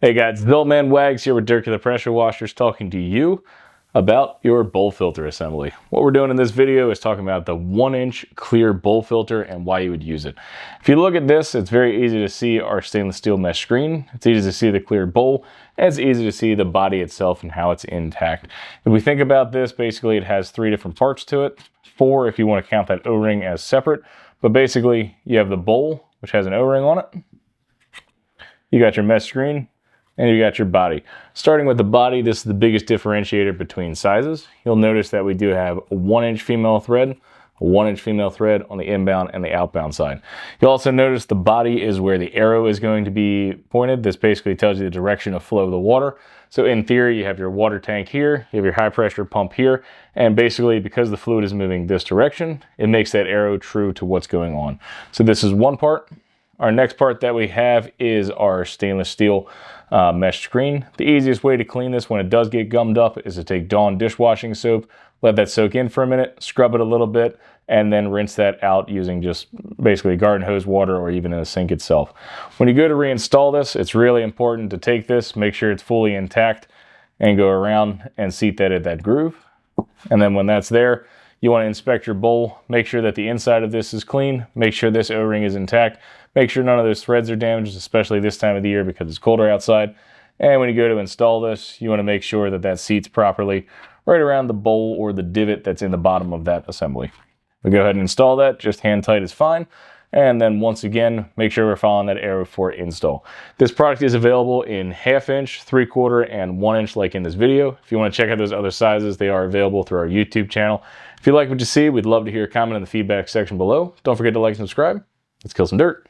Hey guys, Zillman Wags here with Dirk of the Pressure Washers talking to you about your bowl filter assembly. What we're doing in this video is talking about the 1-inch clear bowl filter and why you would use it. If you look at this, it's very easy to see our stainless steel mesh screen. It's easy to see the clear bowl, and it's easy to see the body itself and how it's intact. If we think about this, basically it has 3 different parts to it. 4 if you want to count that O-ring as separate. But basically you have the bowl, which has an O-ring on it. You got your mesh screen, and you got your body. Starting with the body, this is the biggest differentiator between sizes. You'll notice that we do have a 1-inch female thread, a 1-inch female thread on the inbound and the outbound side. You'll also notice the body is where the arrow is going to be pointed. This basically tells you the direction of flow of the water. So in theory, you have your water tank here, you have your high pressure pump here, and basically because the fluid is moving this direction, it makes that arrow true to what's going on. So this is one part. Our next part that we have is our stainless steel mesh screen. The easiest way to clean this when it does get gummed up is to take Dawn dishwashing soap, let that soak in for a minute, scrub it a little bit, and then rinse that out using just basically garden hose water or even in the sink itself. When you go to reinstall this, it's really important to take this, make sure it's fully intact, and go around and seat that at that groove. And then when that's there, you want to inspect your bowl, make sure that the inside of this is clean, make sure this O-ring is intact, make sure none of those threads are damaged, especially this time of the year because it's colder outside. And when you go to install this, you want to make sure that that seats properly right around the bowl or the divot that's in the bottom of that assembly. We go ahead and install that, just hand tight is fine. And then once again, make sure we're following that arrow for install. This product is available in 1/2 inch, 3/4, and 1 inch like in this video. If you want to check out those other sizes, they are available through our YouTube channel. If you like what you see, we'd love to hear a comment in the feedback section below. Don't forget to like and subscribe. Let's kill some dirt.